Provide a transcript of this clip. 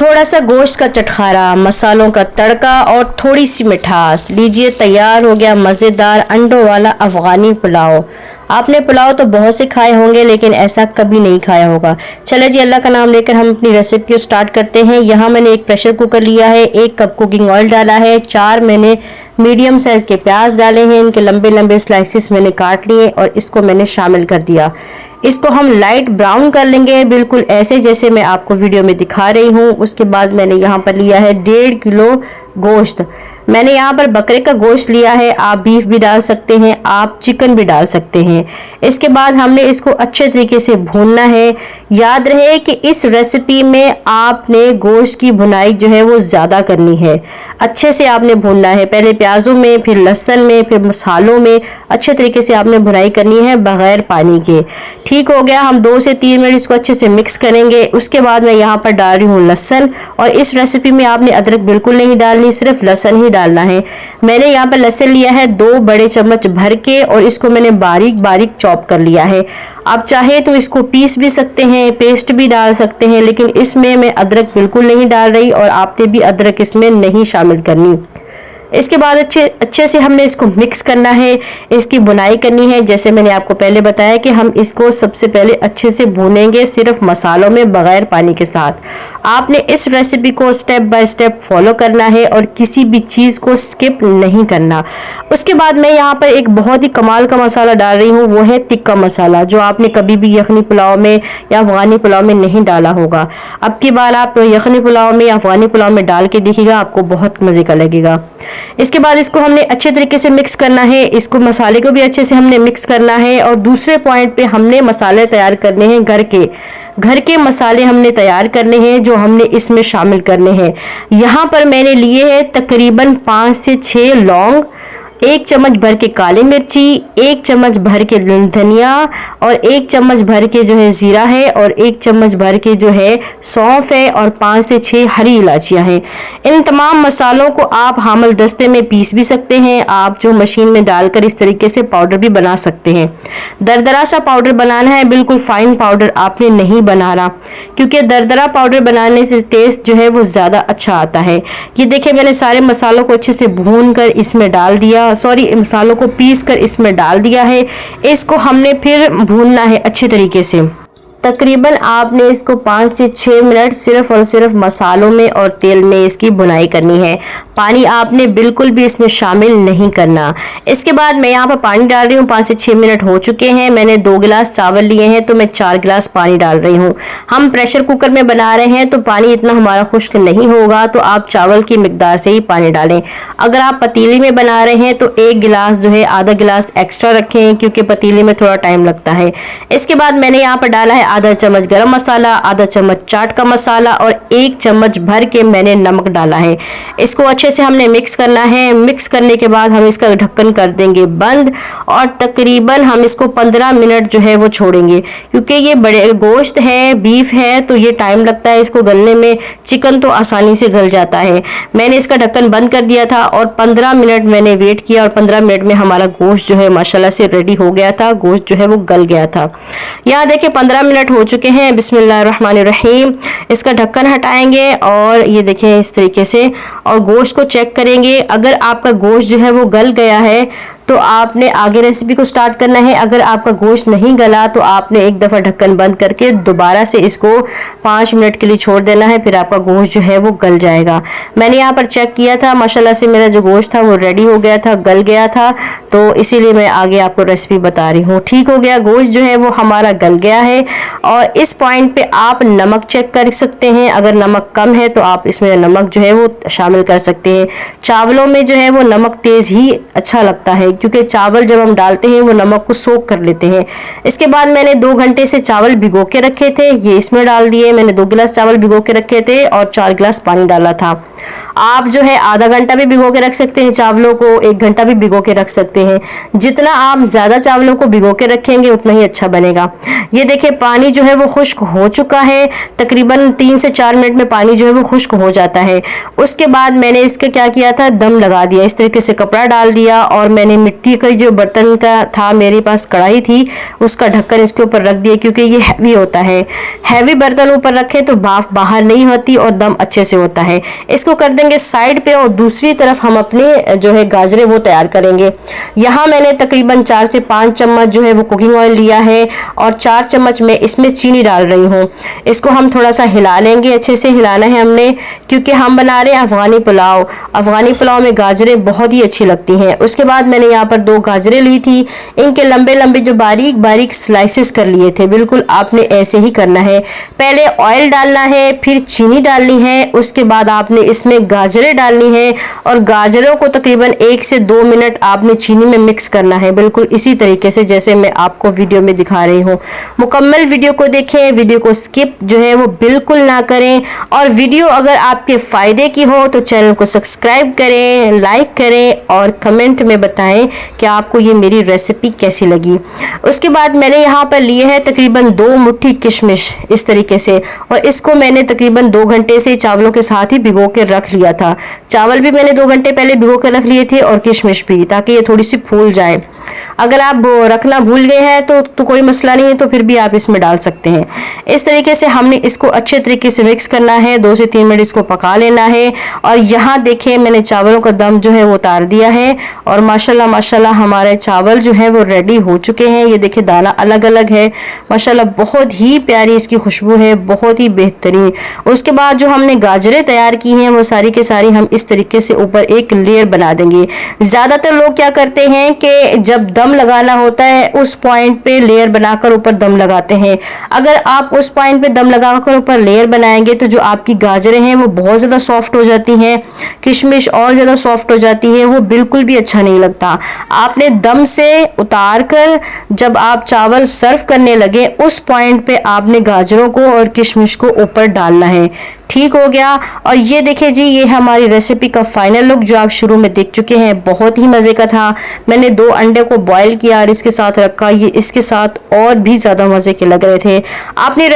थोड़ा सा गोश्त का चटखारा, मसालों का तड़का और थोड़ी सी मिठास, लीजिए तैयार हो गया मज़ेदार अंडों वाला अफ़गानी पुलाव। आपने पुलाव तो बहुत से खाए होंगे लेकिन ऐसा कभी नहीं खाया होगा। चले जी, अल्लाह का नाम लेकर हम अपनी रेसिपी को स्टार्ट करते हैं। यहाँ मैंने एक प्रेशर कुकर लिया है, 1 कप कुकिंग ऑयल डाला है, 4 मैंने मीडियम साइज के प्याज डाले हैं, इनके लंबे लंबे स्लाइसिस मैंने काट लिए और इसको मैंने शामिल कर दिया। इसको हम लाइट ब्राउन कर लेंगे, बिल्कुल ऐसे जैसे मैं आपको वीडियो में दिखा रही हूँ। उसके बाद मैंने यहाँ पर लिया है 1.5 किलो गोश्त। मैंने यहाँ पर बकरे का गोश्त लिया है, आप बीफ भी डाल सकते हैं, आप चिकन भी डाल सकते हैं। इसके बाद हमने इसको अच्छे तरीके से भूनना है। याद रहे कि इस रेसिपी में आपने गोश्त की भुनाई जो है वो ज़्यादा करनी है, अच्छे से आपने भूनना है। पहले प्याजों में, फिर लहसुन में, फिर मसालों में अच्छे तरीके से आपने भुनाई करनी है बगैर पानी के। ठीक हो गया, हम 2 से 3 मिनट इसको अच्छे से मिक्स करेंगे। उसके बाद मैं यहाँ पर डाल रही हूँ लहसुन, और इस रेसिपी में आपने अदरक बिल्कुल नहीं डालनी, सिर्फ लहसुन ही डालना है। मैंने यहाँ पर लहसुन लिया है 2 बड़े चम्मच भर के, और इसको मैंने बारीक बारीक चॉप कर लिया है। आप चाहे तो इसको पीस भी सकते हैं, पेस्ट भी डाल सकते हैं, लेकिन इसमें मैं अदरक बिल्कुल नहीं डाल रही और आपने भी अदरक इसमें नहीं शामिल करनी। इसके बाद अच्छे से हमने इसको मिक्स करना है, इसकी बुनाई करनी है। जैसे मैंने आपको पहले बताया कि हम इसको सबसे पहले अच्छे से भूनेंगे, सिर्फ मसालों में बगैर पानी के साथ। आपने इस रेसिपी को स्टेप बाय स्टेप फॉलो करना है और किसी भी चीज़ को स्किप नहीं करना। उसके बाद मैं यहाँ पर एक बहुत ही कमाल का मसाला डाल रही हूँ, वो है तिक्का मसाला, जो आपने कभी भी यखनी पुलाव में या अफगानी पुलाव में नहीं डाला होगा। अब की बार आप यखनी पुलाव में या अफगानी पुलाव में डाल के देखिएगा, आपको बहुत मज़े का लगेगा। इसके बाद इसको हमने अच्छे तरीके से मिक्स करना है, इसको मसाले को भी अच्छे से हमने मिक्स करना है। और दूसरे पॉइंट पे हमने मसाले तैयार करने हैं, घर के मसाले हमने तैयार करने हैं जो हमने इसमें शामिल करने हैं। यहाँ पर मैंने लिए हैं तकरीबन 5 से 6 लौंग, 1 चम्मच भर के काली मिर्ची, 1 चम्मच भर के धनिया, और 1 चम्मच भर के जो है जीरा है, और 1 चम्मच भर के जो है सौंफ है, और 5 से 6 हरी इलायचियां हैं। इन तमाम मसालों को आप हामल दस्ते में पीस भी सकते हैं, आप जो मशीन में डालकर इस तरीके से पाउडर भी बना सकते हैं। दरदरा सा पाउडर बनाना है, बिल्कुल फाइन पाउडर आपने नहीं बनाना, क्योंकि दरदरा पाउडर बनाने से टेस्ट जो है वो ज़्यादा अच्छा आता है। ये देखिए, मैंने सारे मसालों को अच्छे से भून कर इसमें डाल दिया, मसालों को पीस कर इसमें डाल दिया है। इसको हमने फिर भूनना है अच्छे तरीके से। तकरीबन आपने इसको 5 से 6 मिनट सिर्फ और सिर्फ मसालों में और तेल में इसकी भुनाई करनी है। पानी आपने बिल्कुल भी इसमें शामिल नहीं करना। इसके बाद मैं यहाँ पर पानी डाल रही हूँ। 5 से 6 मिनट हो चुके हैं। मैंने 2 गिलास चावल लिए हैं तो मैं 4 गिलास पानी डाल रही हूँ। हम प्रेशर कुकर में बना रहे हैं तो पानी इतना हमारा खुश्क नहीं होगा, तो आप चावल की मिकदार से ही पानी डालें। अगर आप पतीली में बना रहे हैं तो 1 गिलास जो है आधा गिलास एक्स्ट्रा रखें, क्योंकि पतीली में थोड़ा टाइम लगता है। इसके बाद मैंने यहाँ पर डाला है आधा चम्मच गरम मसाला, आधा चम्मच चाट का मसाला, और 1 चम्मच भर के मैंने नमक डाला है। इसको अच्छे से हमने मिक्स करना है। मिक्स करने के बाद हम इसका ढक्कन कर देंगे बंद, और तकरीबन हम इसको 15 मिनट जो है वो छोड़ेंगे, क्योंकि ये बड़े गोश्त है, बीफ है, तो ये टाइम लगता है इसको गलने में। चिकन तो आसानी से गल जाता है। मैंने इसका ढक्कन बंद कर दिया था और 15 मिनट मैंने वेट किया, और 15 मिनट में हमारा गोश्त जो है माशाल्लाह से रेडी हो गया था। गोश्त जो है वो गल गया था। यहाँ देखिए 15 मिनट हो चुके हैं। बिस्मिल्लाहिर्रहमानिर्रहीम। इसका ढक्कन हटाएंगे और ये देखें इस तरीके से, और गोश्त को चेक करेंगे। अगर आपका गोश्त जो है वो गल गया है तो आपने आगे रेसिपी को स्टार्ट करना है। अगर आपका गोश्त नहीं गला तो आपने एक दफ़ा ढक्कन बंद करके दोबारा से इसको 5 मिनट के लिए छोड़ देना है, फिर आपका गोश्त जो है वो गल जाएगा। मैंने यहाँ पर चेक किया था, माशाल्लाह से मेरा जो गोश्त था वो रेडी हो गया था, गल गया था, तो इसीलिए मैं आगे आपको रेसिपी बता रही हूँ। ठीक हो गया, गोश्त जो है वो हमारा गल गया है। और इस पॉइंट पे आप नमक चेक कर सकते हैं। अगर नमक कम है तो आप इसमें नमक जो है वो शामिल कर सकते हैं। चावलों में जो है वो नमक तेज़ ही अच्छा लगता है, क्योंकि चावल जब हम डालते हैं वो नमक को सोख कर लेते हैं। इसके बाद मैंने 2 घंटे से चावल भिगो के रखे थे, ये इसमें डाल दिए। मैंने 2 गिलास चावल भिगो के रखे थे और 4 गिलास पानी डाला था। आप जो है आधा घंटा भी भिगो के रख सकते हैं चावलों को, 1 घंटा भी भिगो के रख सकते हैं। जितना आप ज़्यादा चावलों को भिगो के रखेंगे उतना ही अच्छा बनेगा। ये देखिए पानी जो है वो खुश्क हो चुका है। तकरीबन 3 से 4 मिनट में पानी जो है वो खुश्क हो जाता है। उसके बाद मैंने इसके क्या किया था, दम लगा दिया। इस तरीके से कपड़ा डाल दिया और मैंने मिट्टी का जो बर्तन का था, मेरे पास कढ़ाई थी, उसका ढक्कन इसके ऊपर रख दिया क्योंकि ये हैवी होता है। हैवी बर्तन ऊपर रखें तो भाप बाहर नहीं होती और दम अच्छे से होता है। इसको कर देंगे साइड पे और दूसरी तरफ हम अपने जो है गाजरे वो तैयार करेंगे। यहाँ मैंने तकरीबन 4 से 5 चम्मच जो है वो कुकिंग ऑयल लिया है और 4 चम्मच मैं इसमें चीनी डाल रही हूँ। इसको हम थोड़ा सा हिला लेंगे, अच्छे से हिलाना है हमने, क्योंकि हम बना रहे हैं अफगानी पुलाव। अफगानी पुलाव में गाजरें बहुत ही अच्छी लगती हैं। उसके बाद मैंने यहाँ पर 2 गाजरें ली थी, इनके लंबे लंबे जो बारीक बारीक स्लाइसेस कर लिए थे। बिल्कुल आपने ऐसे ही करना है। पहले ऑयल डालना है, फिर चीनी डालनी है, उसके बाद आपने इसमें गाजरें डालनी है और गाजरों को तकरीबन 1 से 2 मिनट आपने चीनी में मिक्स करना है, बिल्कुल इसी तरीके से जैसे मैं आपको वीडियो में दिखा रही हूँ। मुकम्मल वीडियो को देखें, वीडियो को स्किप जो है वो बिल्कुल ना करें, और वीडियो अगर आपके फायदे की हो तो चैनल को सब्सक्राइब करें, लाइक करें और कमेंट में बताएं कि आपको ये मेरी रेसिपी कैसी लगी। उसके बाद मैंने यहाँ पर लिए है तकरीबन 2 मुट्ठी किशमिश इस तरीके से, और इसको मैंने तकरीबन 2 घंटे से चावलों के साथ ही भिगो के रख लिया था। चावल भी मैंने 2 घंटे पहले भिगो के रख लिए थे और किशमिश भी, ताकि ये थोड़ी सी फूल जाए। अगर आप रखना भूल गए हैं तो कोई मसला नहीं है, तो फिर भी आप इसमें डाल सकते हैं। इस तरीके से हमने इसको अच्छे तरीके से मिक्स करना है, 2 से 3 मिनट इसको पका लेना है। और यहाँ देखिए मैंने चावलों का दम जो है वो उतार दिया है और माशाल्लाह माशाल्लाह हमारे चावल जो है वो रेडी हो चुके हैं। ये देखिए दाना अलग अलग है, माशाल्लाह बहुत ही प्यारी इसकी खुशबू है, बहुत ही बेहतरीन। उसके बाद जो हमने गाजरें तैयार की हैं वो सारी के सारी हम इस तरीके से ऊपर एक लेयर बना देंगे। ज़्यादातर लोग क्या करते हैं कि जब दम लगाना होता है उस पॉइंट पे लेयर बनाकर ऊपर दम लगाते हैं। अगर आप उस पॉइंट पे दम लगाकर ऊपर लेयर बनाएंगे तो जो आपकी गाजरें हैं वो बहुत ज़्यादा सॉफ्ट हो जाती हैं, किशमिश और ज़्यादा सॉफ्ट हो जाती है, वो बिल्कुल भी अच्छा नहीं लगता। आपने दम से उतार कर जब आप चावल सर्व करने लगे उस पॉइंट पे आपने गाजरों को और किशमिश को ऊपर डालना है। ठीक हो गया। और ये देखिए जी, ये हमारी रेसिपी का फाइनल लुक जो आप शुरू में देख चुके हैं, बहुत ही मज़े का था। मैंने 2 अंडे को बॉईल किया और इसके साथ रखा, ये इसके साथ और भी ज़्यादा मज़े के लग रहे थे। आपने